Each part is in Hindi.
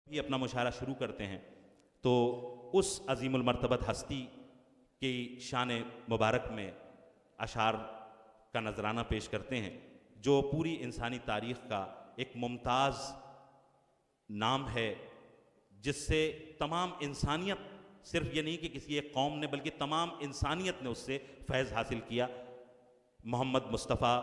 भी अपना मुशायरा शुरू करते हैं तो उस अजीमुल मर्तबत हस्ती की शान मुबारक में अशार का नजराना पेश करते हैं जो पूरी इंसानी तारीख़ का एक मुमताज़ नाम है, जिससे तमाम इंसानियत, सिर्फ ये नहीं कि किसी एक कौम ने बल्कि तमाम इंसानियत ने उससे फैज़ हासिल किया। मोहम्मद मुस्तफ़ा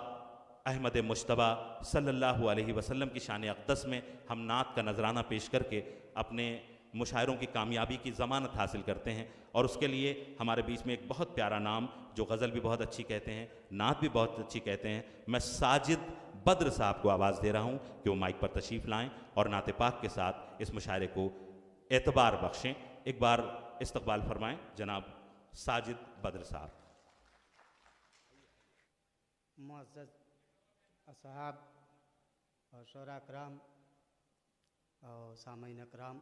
अहमद मुश्तबा सल्लल्लाहु अलैहि वसल्लम की शान अक़दस में हम नात का नजराना पेश करके अपने मुशायरों की कामयाबी की ज़मानत हासिल करते हैं। और उसके लिए हमारे बीच में एक बहुत प्यारा नाम, जो गज़ल भी बहुत अच्छी कहते हैं, नात भी बहुत अच्छी कहते हैं, मैं साजिद बद्र साहब को आवाज़ दे रहा हूँ कि वो माइक पर तशरीफ़ लाएँ और नात पाक के साथ इस मुशायरे को एतबार बख्शें। एक बार इस्तक़बाल फरमाएँ जनाब साजिद बद्र साहब। मुअज़्ज़ज़ असहाब और शोरा कराम और सामीन कराम,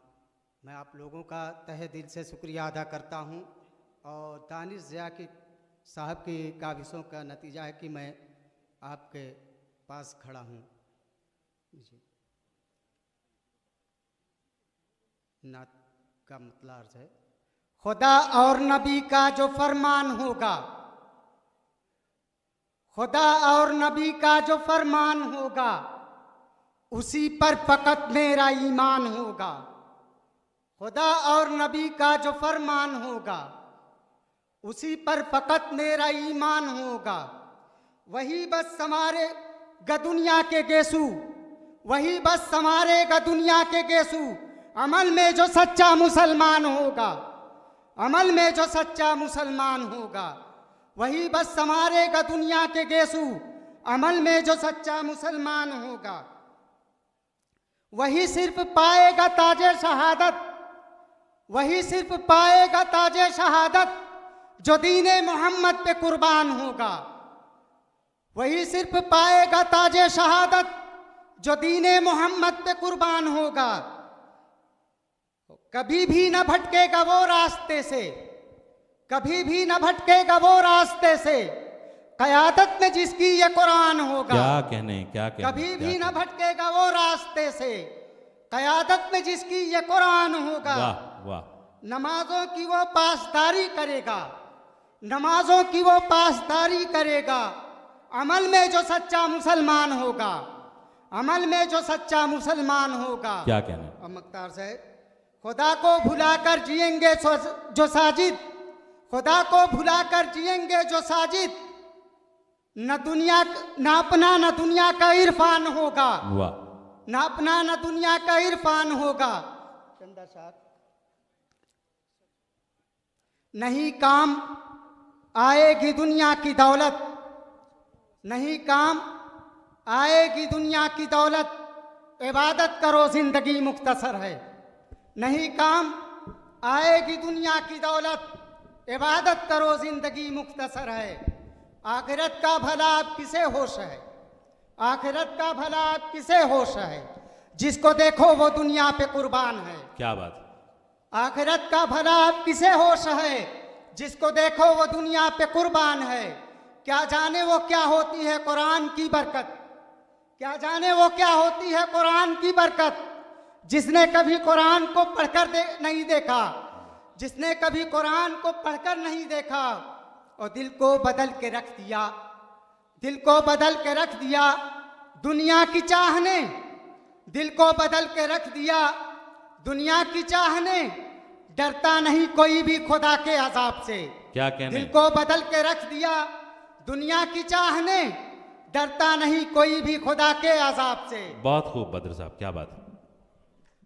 मैं आप लोगों का तहे दिल से शुक्रिया अदा करता हूँ। और दानिश ज़िया की साहब की काविशों का नतीजा है कि मैं आपके पास खड़ा हूँ। जी, नात का मतलब अर्ज़ है, खुदा और नबी का जो फरमान होगा, खुदा और नबी का जो फरमान होगा, उसी पर फ़कत मेरा ईमान होगा। खुदा और नबी का जो फरमान होगा, उसी पर फ़कत मेरा ईमान होगा। वही बस संवारेगा दुनिया के गेसू, वही बस संवारेगा दुनिया के गेसू। अमल में जो सच्चा मुसलमान होगा, अमल में जो सच्चा मुसलमान होगा, वही बस संवारेगा दुनिया के गेसू। अमल में जो सच्चा मुसलमान होगा, वही सिर्फ पाएगा ताजे शहादत, वही सिर्फ पाएगा ताजे शहादत जो दीने मोहम्मद पे कुर्बान होगा। वही सिर्फ पाएगा ताजे शहादत जो दीने मोहम्मद पे कुर्बान होगा। कभी भी न भटकेगा वो रास्ते से, कभी भी न भटकेगा वो रास्ते से, क़यादत में जिसकी ये कुरान होगा। क्या कहने, क्या कहने, कभी भी न भटकेगा वो रास्ते से, क़यादत में जिसकी ये कुरान होगा। वाह वाह। नमाजों की वो पासदारी करेगा, नमाजों की वो पासदारी करेगा। अमल में जो सच्चा मुसलमान होगा, अमल में जो सच्चा मुसलमान होगा। क्या कहने। और मख्तार साहब, खुदा को भुलाकर जिएंगे जो साजिद, खुदा को भुलाकर जिएंगे जो साजिद, न दुनिया न अपना न दुनिया का इरफान होगा। वाह। न अपना न दुनिया का इरफान होगा। चंदा साहब, नहीं काम आएगी दुनिया की दौलत, नहीं काम आएगी दुनिया की दौलत, इबादत करो जिंदगी मुख्तसर है। नहीं काम आएगी दुनिया की दौलत, इबादत करो जिंदगी मुख्तसर है। आखिरत का भला आप किसे होश है, आखिरत का भला आप किसे होश है, जिसको देखो वो दुनिया पे कुर्बान है। क्या बात। आखिरत का भला आप किसे होश है, जिसको देखो वो दुनिया पे कुर्बान है। क्या जाने वो क्या होती है कुरान की बरकत, क्या जाने वो क्या होती है कुरान की बरकत। जिसने कभी कुरान को पढ़कर नहीं देखा, जिसने कभी कुरान को पढ़कर नहीं देखा, और दिल को बदल के रख दिया, दिल को बदल के रख दिया दुनिया की चाह ने, दिल को बदल के रख दिया दुनिया की चाह ने। डरता नहीं कोई भी खुदा के अजाब से। क्या कहने। दिल को बदल के रख दिया दुनिया की चाह ने, डरता नहीं कोई भी खुदा के अजाब से। बहुत खूब बद्र साहब, क्या बात है।